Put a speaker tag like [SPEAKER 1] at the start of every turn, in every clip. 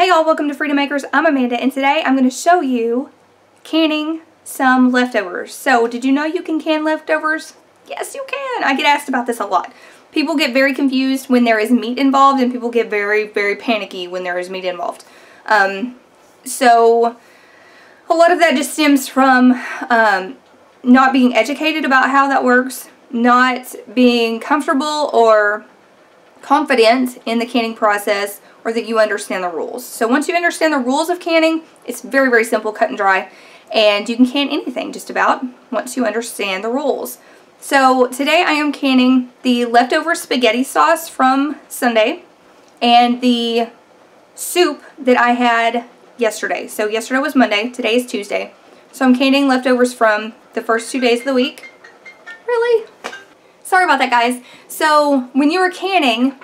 [SPEAKER 1] Hey y'all, welcome to Freedom Makers. I'm Amanda, and today I'm going to show you canning some leftovers. So, did you know you can can leftovers? Yes, you can. I get asked about this a lot. People get very confused when there is meat involved, and people get very, very panicky when there is meat involved. So, a lot of that just stems from not being educated about how that works, not being comfortable or confident in the canning process, or that you understand the rules. So once you understand the rules of canning, it's very, very simple, cut and dry, and you can can anything just about once you understand the rules. So today I am canning the leftover spaghetti sauce from Sunday and the soup that I had yesterday. So yesterday was Monday, today is Tuesday. So I'm canning leftovers from the first 2 days of the week. Really? Sorry about that, guys. So when you are canning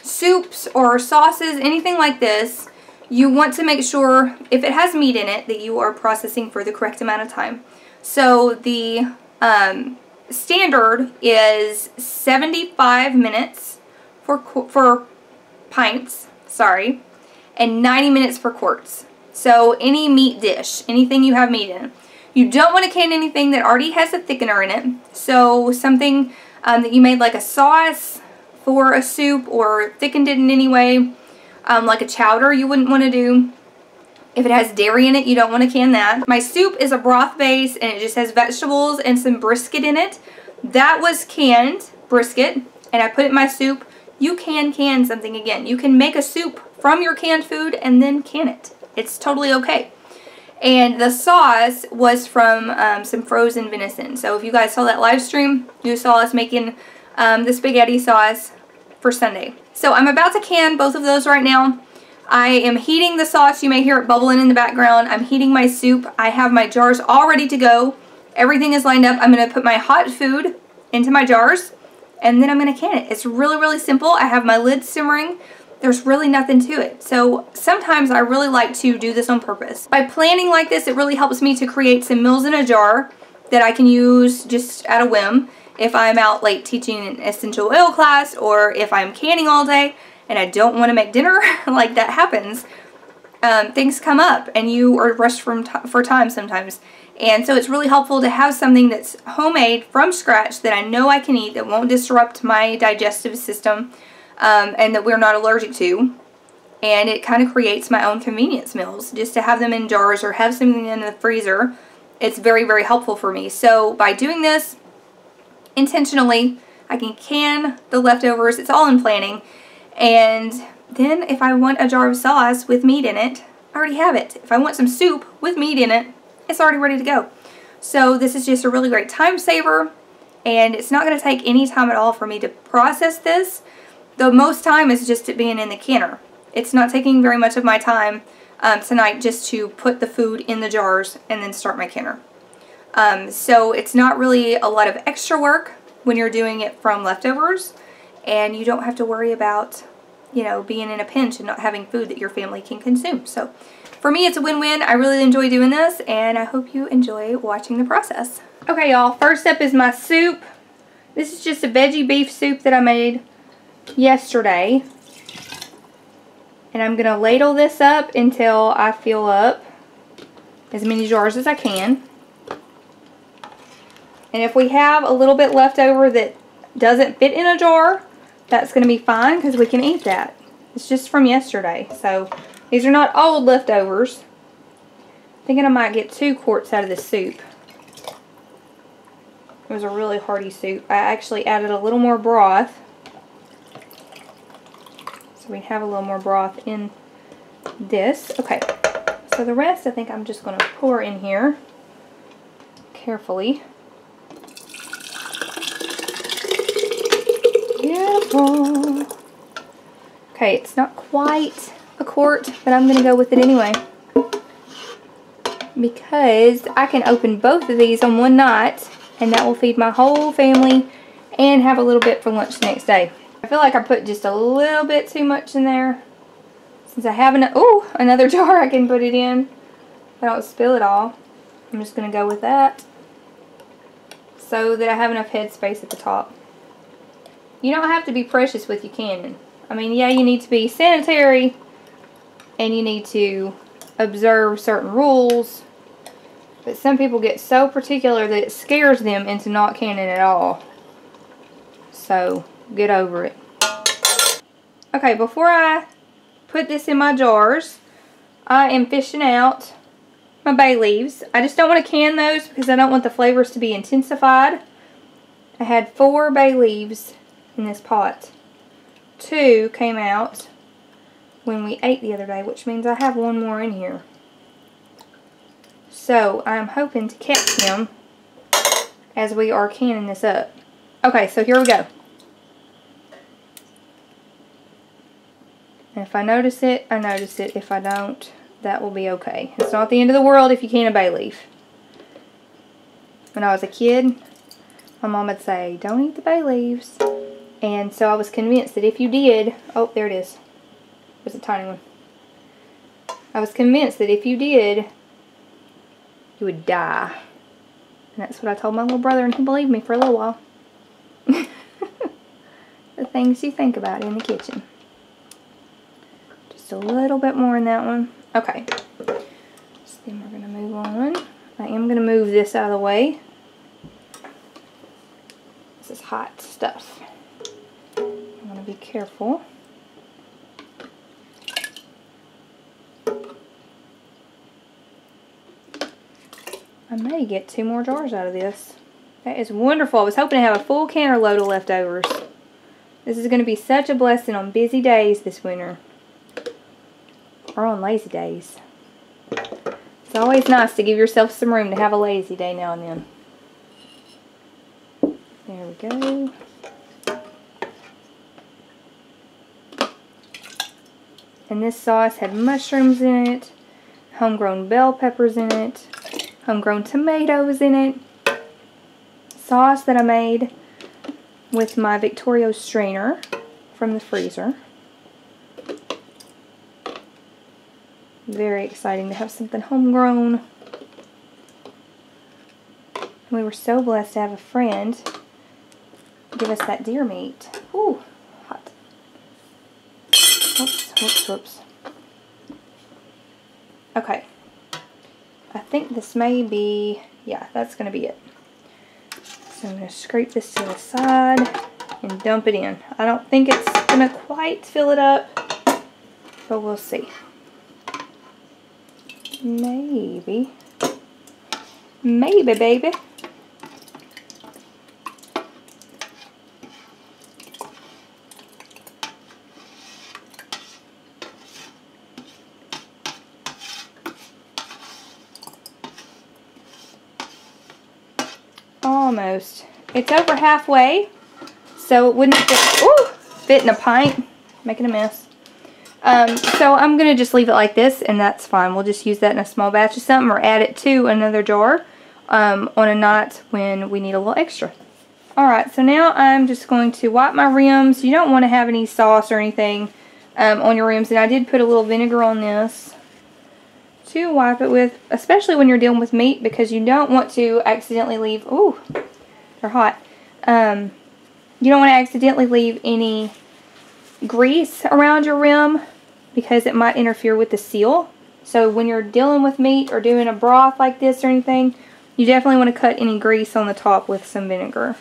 [SPEAKER 1] soups or sauces, anything like this, you want to make sure, if it has meat in it, that you are processing for the correct amount of time. So the standard is 75 minutes for pints, and 90 minutes for quarts. So any meat dish, anything you have meat in. You don't want to can anything that already has a thickener in it. So something that you made like a sauce for a soup or thickened it in any way, like a chowder you wouldn't want to do. If it has dairy in it, you don't want to can that. My soup is a broth base and it just has vegetables and some brisket in it. That was canned brisket and I put it in my soup. You can can something again. You can make a soup from your canned food and then can it. It's totally okay. And the sauce was from some frozen venison. So if you guys saw that live stream, you saw us making the spaghetti sauce for Sunday. So I'm about to can both of those right now. I am heating the sauce. You may hear it bubbling in the background. I'm heating my soup. I have my jars all ready to go. Everything is lined up. I'm going to put my hot food into my jars and then I'm going to can it. It's really, really simple. I have my lid simmering. There's really nothing to it. So sometimes I really like to do this on purpose. By planning like this, it really helps me to create some meals in a jar that I can use just at a whim. If I'm out late teaching an essential oil class, or if I'm canning all day and I don't want to make dinner, like that happens, things come up and you are rushed for time sometimes. And so it's really helpful to have something that's homemade from scratch that I know I can eat, that won't disrupt my digestive system, and that we're not allergic to. And it kind of creates my own convenience meals. Just to have them in jars or have something in the freezer, it's very, very helpful for me. So by doing this intentionally, I can can the leftovers. It's all in planning. And then if I want a jar of sauce with meat in it, I already have it. If I want some soup with meat in it, it's already ready to go. So this is just a really great time saver, and it's not going to take any time at all for me to process this. The most time is just it being in the canner. It's not taking very much of my time tonight just to put the food in the jars and then start my canner. So it's not really a lot of extra work when you're doing it from leftovers, and you don't have to worry about, you know, being in a pinch and not having food that your family can consume. So for me, it's a win-win. I really enjoy doing this, and I hope you enjoy watching the process. Okay, y'all, first up is my soup. This is just a veggie beef soup that I made yesterday. And I'm going to ladle this up until I fill up as many jars as I can. And if we have a little bit left over that doesn't fit in a jar, that's going to be fine because we can eat that. It's just from yesterday. So these are not old leftovers. Thinking I might get 2 quarts out of this soup. It was a really hearty soup. I actually added a little more broth. So we have a little more broth in this. Okay. So the rest I think I'm just going to pour in here carefully. Beautiful. Okay, it's not quite a quart, but I'm going to go with it anyway. Because I can open both of these on one night, and that will feed my whole family and have a little bit for lunch the next day. I feel like I put just a little bit too much in there. Since I have another jar I can put it in. If I don't spill it all. I'm just going to go with that, so that I have enough headspace at the top. You don't have to be precious with your canning. I mean, yeah, you need to be sanitary, and you need to observe certain rules. But some people get so particular that it scares them into not canning at all. So, get over it. Okay, before I put this in my jars, I am fishing out my bay leaves. I just don't want to can those because I don't want the flavors to be intensified. I had 4 bay leaves in this pot. 2 came out when we ate the other day, which means I have 1 more in here. So I'm hoping to catch him as we are canning this up. Okay, so here we go. And if I notice it, I notice it. If I don't, that will be okay. It's not the end of the world if you can a bay leaf. When I was a kid, my mom would say, don't eat the bay leaves. And so I was convinced that if you did, oh, there it is. There's a tiny one. I was convinced that if you did, you would die. And that's what I told my little brother, and he believed me for a little while. The things you think about in the kitchen. Just a little bit more in that one. Okay. So then we're going to move on. I am going to move this out of the way. This is hot stuff. I'm going to be careful. I may get 2 more jars out of this. That is wonderful. I was hoping to have a full canner load of leftovers. This is going to be such a blessing on busy days this winter. Or on lazy days. It's always nice to give yourself some room to have a lazy day now and then. There we go. And this sauce had mushrooms in it, homegrown bell peppers in it, homegrown tomatoes in it, sauce that I made with my Victorio strainer from the freezer. Very exciting to have something homegrown. We were so blessed to have a friend give us that deer meat. Ooh, hot. Whoops, whoops, whoops. Okay. I think this may be, yeah, that's going to be it. So I'm going to scrape this to the side and dump it in. I don't think it's going to quite fill it up, but we'll see. Maybe. Maybe, baby. Almost. It's over halfway, so it wouldn't fit in a pint. Making a mess. So I'm going to just leave it like this, and that's fine. We'll just use that in a small batch of something or add it to another jar on a night when we need a little extra. Alright, so now I'm just going to wipe my rims. You don't want to have any sauce or anything on your rims, and I did put a little vinegar on this to wipe it with, especially when you're dealing with meat, because you don't want to accidentally leave, ooh, they're hot. You don't want to accidentally leave any grease around your rim because it might interfere with the seal. So when you're dealing with meat or doing a broth like this or anything, you definitely want to cut any grease on the top with some vinegar.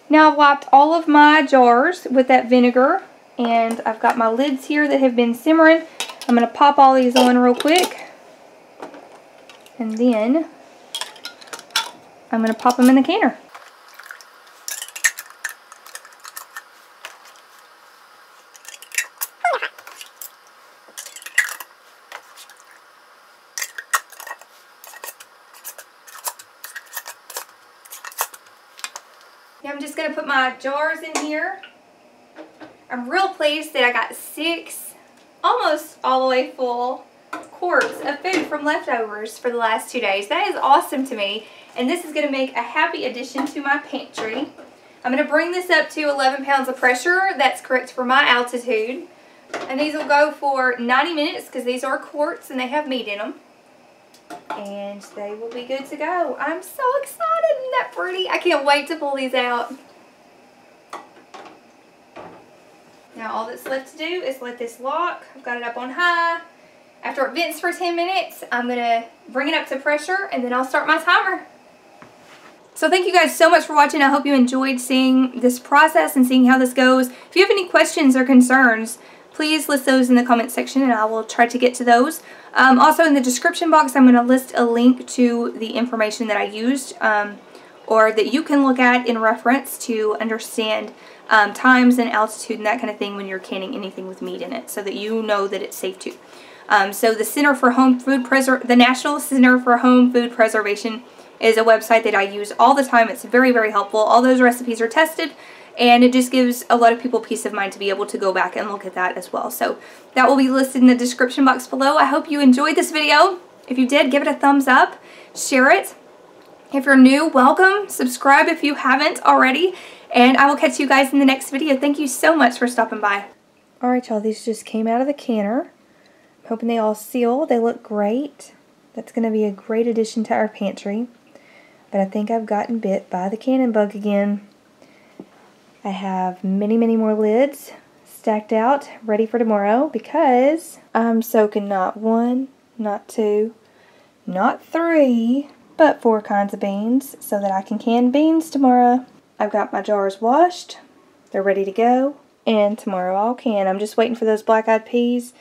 [SPEAKER 1] Now I've wiped all of my jars with that vinegar, and I've got my lids here that have been simmering. I'm going to pop all these on real quick, and then I'm going to pop them in the canner. Now I'm just going to put my jars in here. I'm real pleased that I got 6, almost all the way full quarts of food from leftovers for the last 2 days. That is awesome to me, and this is going to make a happy addition to my pantry. I'm going to bring this up to 11 pounds of pressure. That's correct for my altitude. And these will go for 90 minutes because these are quarts and they have meat in them. And they will be good to go. I'm so excited. Isn't that pretty? I can't wait to pull these out. Now all that's left to do is let this lock. I've got it up on high. After it vents for 10 minutes, I'm going to bring it up to pressure and then I'll start my timer. So thank you guys so much for watching. I hope you enjoyed seeing this process and seeing how this goes. If you have any questions or concerns, please list those in the comment section and I will try to get to those. Also in the description box, I'm going to list a link to the information that I used or that you can look at in reference to understand times and altitude and that kind of thing when you're canning anything with meat in it, so that you know that it's safe to. So the the National Center for Home Food Preservation is a website that I use all the time. It's very, very helpful. All those recipes are tested, and it just gives a lot of people peace of mind to be able to go back and look at that as well. So that will be listed in the description box below. I hope you enjoyed this video. If you did, give it a thumbs up, share it. If you're new, welcome. Subscribe if you haven't already, and I will catch you guys in the next video. Thank you so much for stopping by. Alright y'all, these just came out of the canner. I'm hoping they all seal. They look great. That's going to be a great addition to our pantry. But I think I've gotten bit by the cannon bug again. I have many, many more lids stacked out, ready for tomorrow, because I'm soaking not 1, not 2, not 3, but 4 kinds of beans so that I can can beans tomorrow. I've got my jars washed. They're ready to go. And tomorrow I'll can. I'm just waiting for those black-eyed peas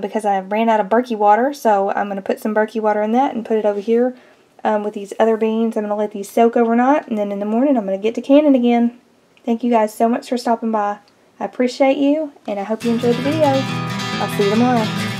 [SPEAKER 1] because I ran out of Berkey water, so I'm going to put some Berkey water in that and put it over here with these other beans. I'm going to let these soak overnight, and then in the morning I'm going to get to canning again. Thank you guys so much for stopping by. I appreciate you, and I hope you enjoyed the video. I'll see you tomorrow.